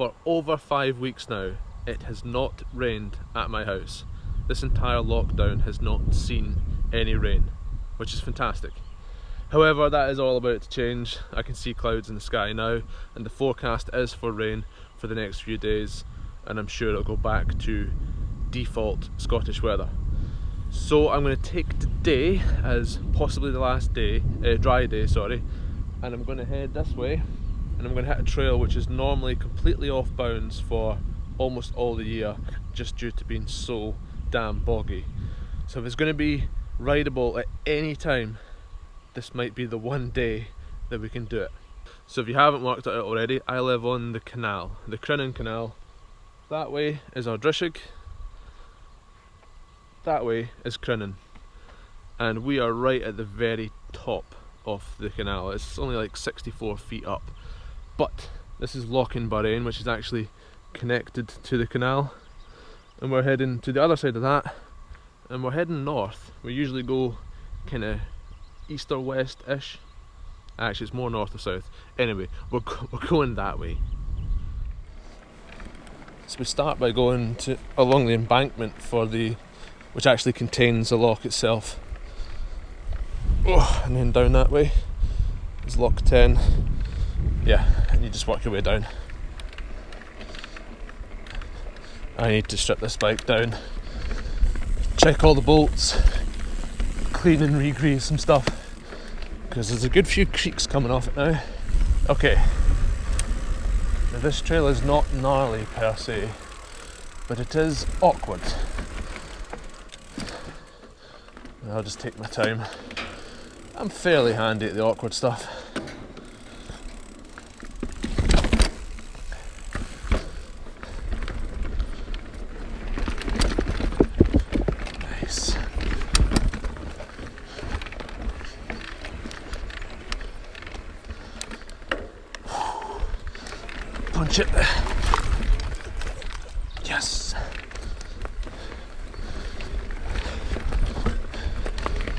For over 5 weeks now, it has not rained at my house. This entire lockdown has not seen any rain, which is fantastic. However, that is all about to change. I can see clouds in the sky now, and the forecast is for rain for the next few days, and I'm sure it'll go back to default Scottish weather. So I'm going to take today as possibly the last day, dry day, sorry, and I'm going to head this way, and I'm going to hit a trail which is normally completely off bounds for almost all the year, just due to being so damn boggy. So if it's going to be rideable at any time, this might be the one day that we can do it. So if you haven't worked it out already, I live on the canal, the Crinan Canal. That way is Ardrishig, that way is Crinan, and we are right at the very top of the canal. It's only like 64 feet up, but this is Lochinn Bahrain, which is actually connected to the canal, and we're heading to the other side of that, and we're heading north. We usually go kind of east or west-ish. Actually, it's more north or south. Anyway, we're going that way. So we start by going along the embankment which actually contains the loch itself. Oh, and then down that way is Loch 10. Yeah, and you just work your way down. I need to strip this bike down, check all the bolts, clean and re-grease some stuff, because there's a good few creaks coming off it now. Okay, now this trail is not gnarly per se, but it is awkward. I'll just take my time. I'm fairly handy at the awkward stuff. Nice. Punch it. Yes.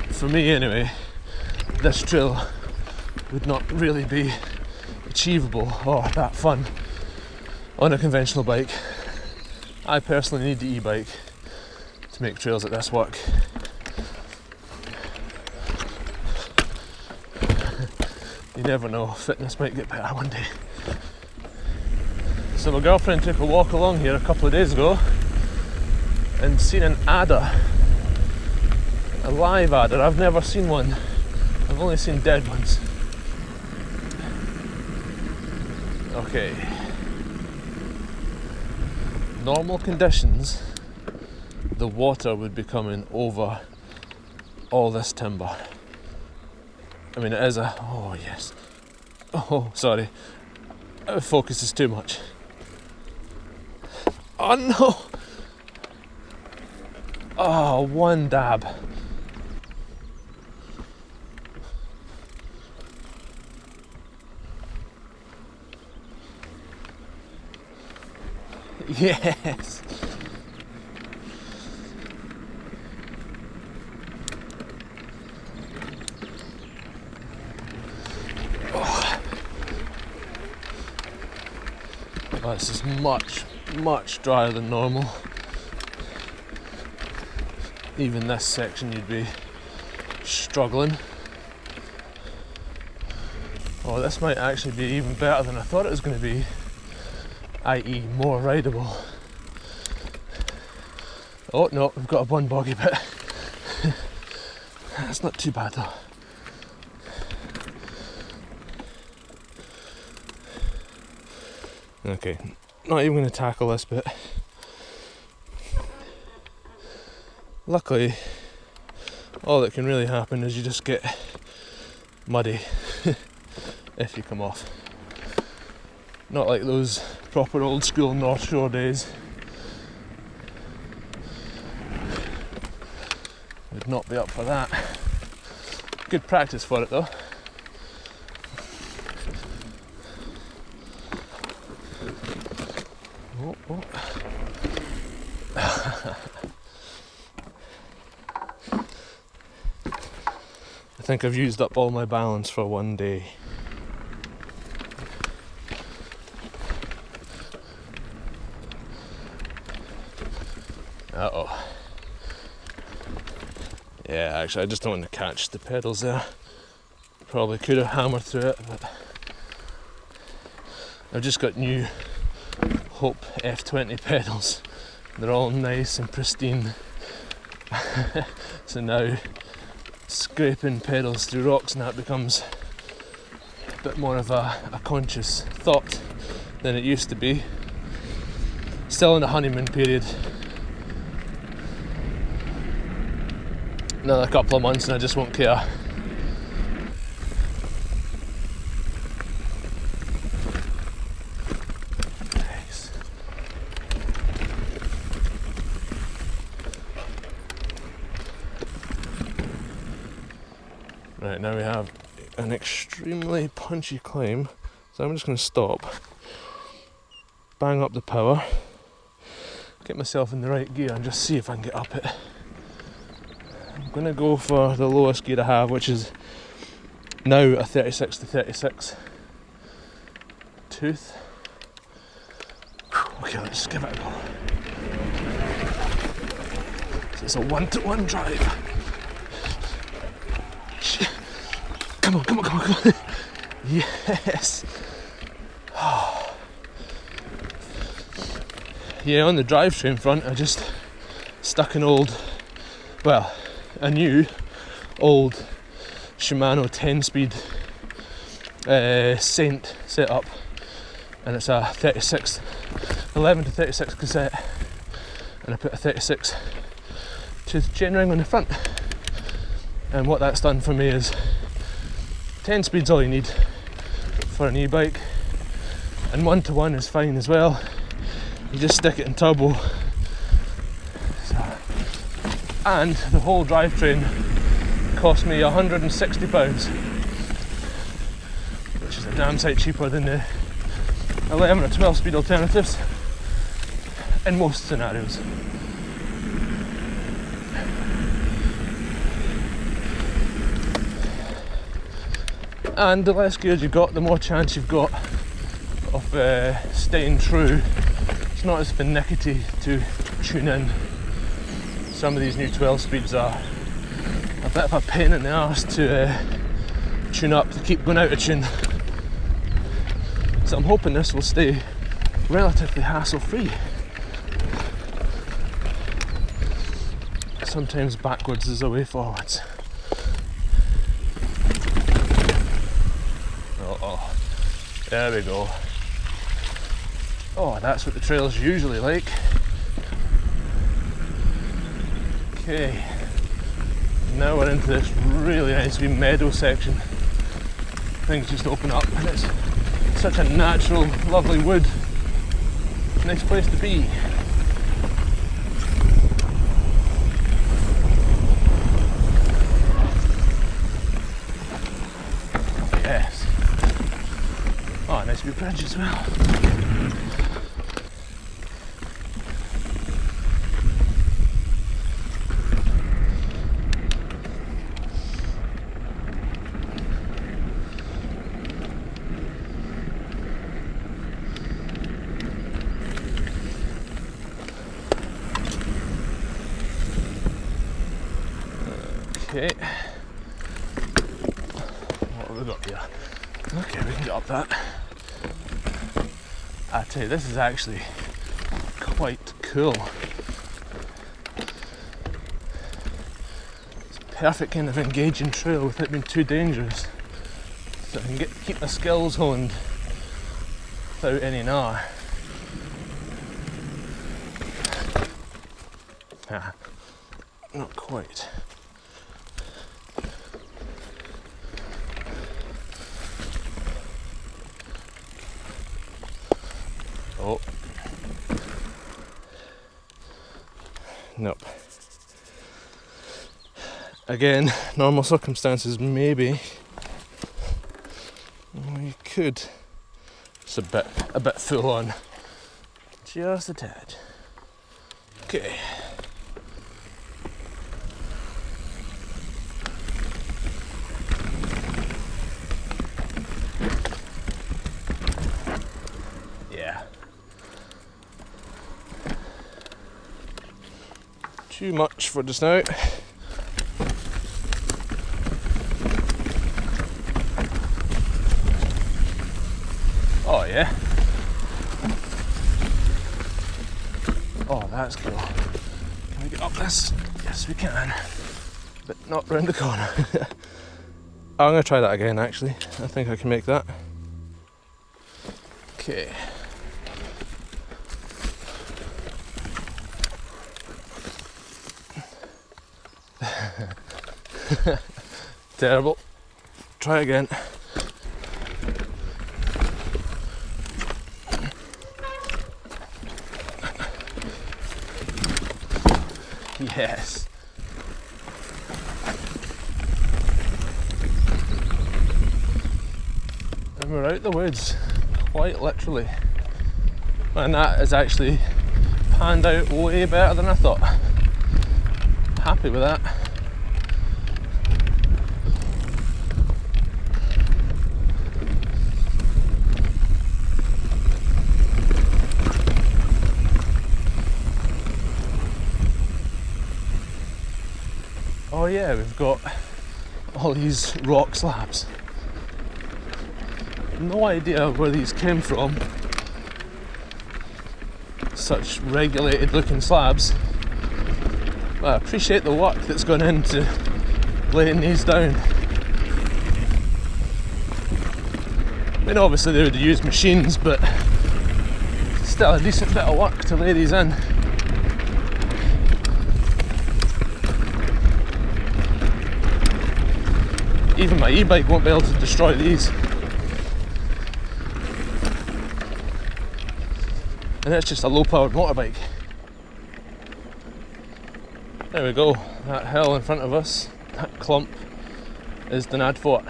For me anyway, this trail would not really be achievable or that fun on a conventional bike. I personally need the e-bike to make trails like this work. You never know, fitness might get better one day. So my girlfriend took a walk along here a couple of days ago and seen an adder. A live adder. I've never seen one. I've only seen dead ones. Okay. Normal conditions, the water would be coming over all this timber. I mean, it is a... oh, yes. Oh, sorry. Focus is too much. Oh, no! Oh, one dab. Yes! Oh. Oh, this is much drier than normal. Even this section you'd be struggling. Oh, this might actually be even better than I thought it was going to be. I.e. more rideable. Oh no, we've got a one boggy bit. That's not too bad though. Okay, not even going to tackle this bit. Luckily, all that can really happen is you just get muddy if you come off. Not like those proper old school North Shore days. Would not be up for that. Good practice for it though. Oh, oh. I think I've used up all my balance for one day. Uh-oh. Yeah, actually I just don't want to catch the pedals there. Probably could have hammered through it, but I've just got new Hope F20 pedals. They're all nice and pristine. So now scraping pedals through rocks and that becomes a bit more of a conscious thought than it used to be. Still in the honeymoon period. Another couple of months and I just won't care. Nice. Right, now we have an extremely punchy climb, so I'm just going to stop, bang up the power, get myself in the right gear and just see if I can get up it. I'm going to go for the lowest gear I have, which is now a 36 to 36 tooth. Okay, let's give it a go. So it's a 1-to-1 drive. Come on, come on, come on, come on. Yes. Yeah, on the drivetrain front, I just stuck an old, well, a new old Shimano 10-speed Saint setup, and it's a 11 to 36 cassette, and I put a 36 tooth chainring on the front. And what that's done for me is 10 speed's all you need for an e-bike, and 1-to-1 is fine as well. You just stick it in turbo. And the whole drivetrain cost me £160, which is a damn sight cheaper than the 11 or 12 speed alternatives in most scenarios. And the less gears you've got, the more chance you've got of staying true. It's not as finicky to tune in. Some of these new 12 speeds are a bit of a pain in the arse to tune up, to keep going out of tune. So I'm hoping this will stay relatively hassle-free. Sometimes backwards is the way forwards. Oh, there we go. Oh, that's what the trail's usually like. Okay, now we're into this really nice wee meadow section. Things just open up and it's such a natural, lovely wood. Nice place to be. Yes. Oh, nice wee bridge as well. Okay, what have we got here? Okay, we can get up that. I tell you, this is actually quite cool. It's a perfect kind of engaging trail without being too dangerous. So I can keep my skills honed without any gnar. Ah, not quite. Oh. Nope. Again, normal circumstances, maybe we could. It's a bit full on. Just a tad. Okay. too much for just now. Oh yeah. Oh, that's cool. Can we get up this? Yes, we can. But not round the corner. I'm going to try that again actually. I think I can make that. Okay. Terrible. Try again. Yes. And we're out the woods, quite literally. And that has actually panned out way better than I thought. Happy with that. Oh yeah, we've got all these rock slabs. No idea where these came from. Such regulated looking slabs. But I appreciate the work that's gone into laying these down. I mean, obviously they would use machines, but still a decent bit of work to lay these in. Even my e-bike won't be able to destroy these. And it's just a low-powered motorbike. There we go, that hill in front of us, that clump, is Dunnad Fort.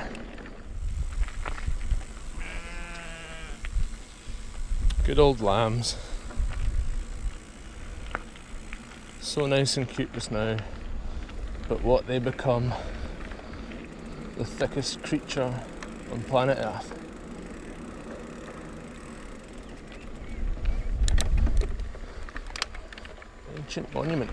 Good old lambs. So nice and cute just now, but what they become, the thickest creature on planet Earth. Ancient monument.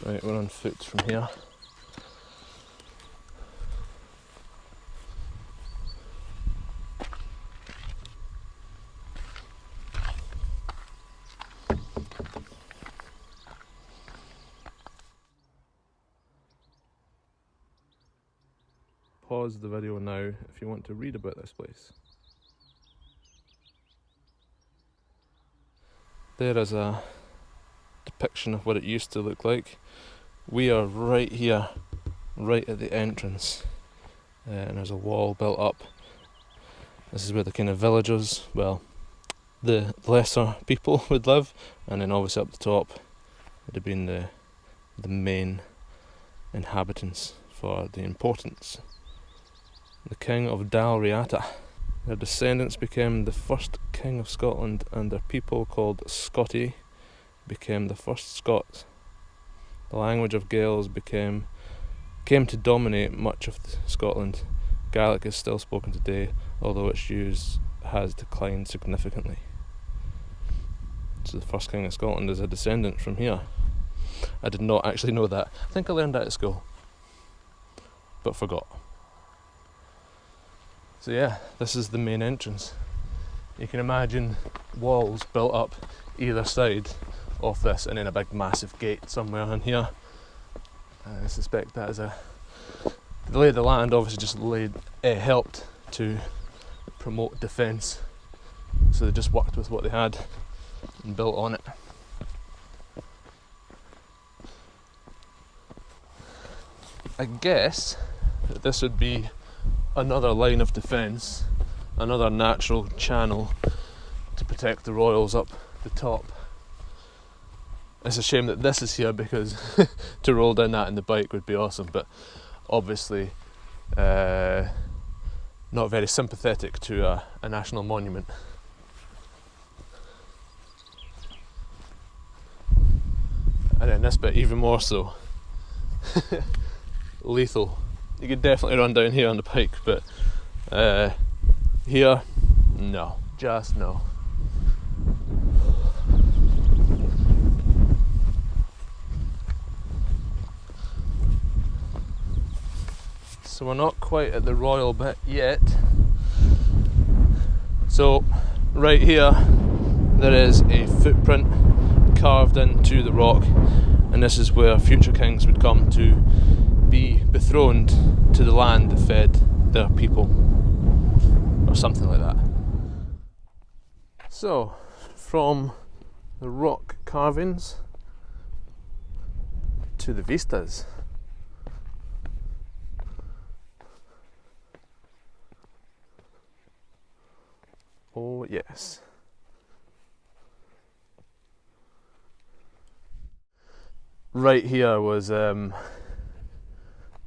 Right, we're on foot from here. Pause the video now if you want to read about this place. There is a depiction of what it used to look like. We are right here, right at the entrance, and there's a wall built up. This is where the kind of villagers, well, the lesser people would live, and then obviously up the top would have been the main inhabitants for the importance. The King of Dalriata. Their descendants became the first King of Scotland, and their people, called Scotty, became the first Scots. The language of Gaels came to dominate much of Scotland. Gaelic is still spoken today, although its use has declined significantly. So the first King of Scotland is a descendant from here. I did not actually know that. I think I learned that at school, but forgot. So yeah, this is the main entrance. You can imagine walls built up either side of this, and then a big massive gate somewhere in here. I suspect that is the lay of the land obviously just helped to promote defence, so they just worked with what they had and built on it. I guess that this would be another line of defence, another natural channel to protect the royals up the top. It's a shame that this is here, because to roll down that in the bike would be awesome, but obviously not very sympathetic to a national monument. And then this bit even more so. Lethal. You could definitely run down here on the pike, but here, no, just no. So we're not quite at the royal bit yet. So right here there is a footprint carved into the rock, and this is where future kings would come to be dethroned to the land that fed their people, or something like that. So from the rock carvings to the vistas. Oh yes. Right here was the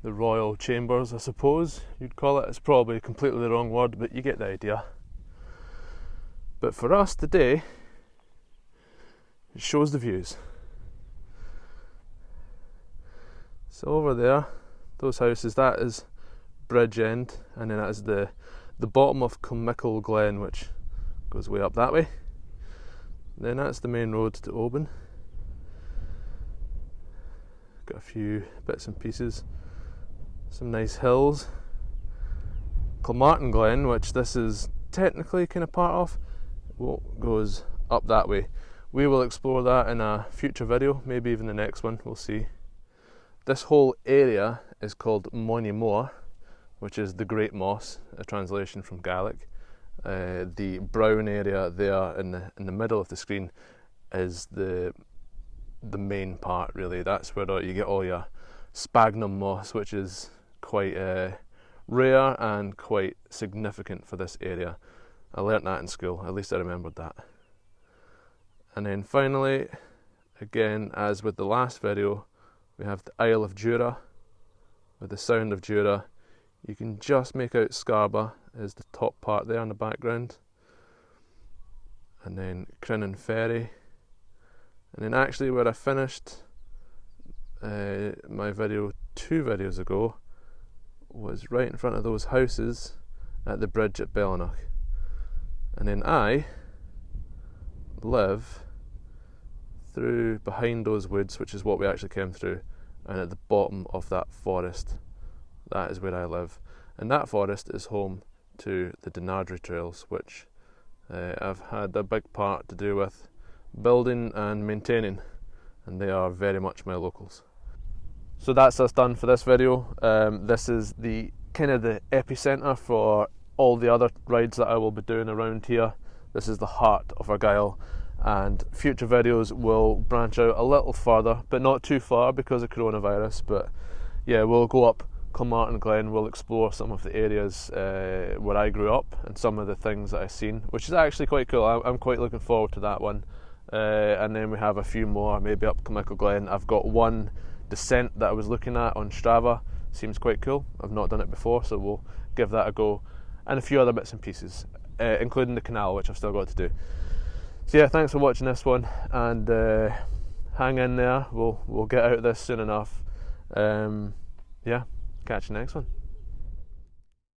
royal chambers, I suppose you'd call it. It's probably completely the wrong word, but you get the idea. But for us today, it shows the views. So over there, those houses, that is Bridge End, and then that is the bottom of Kilmickle Glen, which goes way up that way. Then that's the main road to Oban. Got a few bits and pieces, some nice hills. Kilmartin Glen, which this is technically kind of part of, goes up that way. We will explore that in a future video, maybe even the next one, we'll see. This whole area is called Moine Moor, which is the Great Moss, a translation from Gaelic. The brown area there in the middle of the screen is the main part, really. That's where you get all your sphagnum moss, which is quite rare and quite significant for this area. I learnt that in school, at least I remembered that. And then finally, again, as with the last video, we have the Isle of Jura, with the Sound of Jura. You can just make out Scarba is the top part there in the background. And then Crinan Ferry. And then actually where I finished my video 2 videos ago was right in front of those houses at the bridge at Bellenoch. And then I live through behind those woods, which is what we actually came through, and at the bottom of that forest. That is where I live, and that forest is home to the Dunadd trails, which I've had a big part to do with building and maintaining, and they are very much my locals. So that's us done for this video. This is the kind of the epicenter for all the other rides that I will be doing around here. This is the heart of Argyll, and future videos will branch out a little further, but not too far because of coronavirus. But yeah, we'll go up Kilmartin Glen, we'll explore some of the areas where I grew up and some of the things that I've seen, which is actually quite cool. I'm quite looking forward to that one. And then we have a few more, maybe up Kilmickle Glen. I've got one descent that I was looking at on Strava, seems quite cool. I've not done it before, so we'll give that a go, and a few other bits and pieces, including the canal, which I've still got to do. So yeah, thanks for watching this one, and hang in there, we'll get out of this soon enough. Yeah, catch you next one.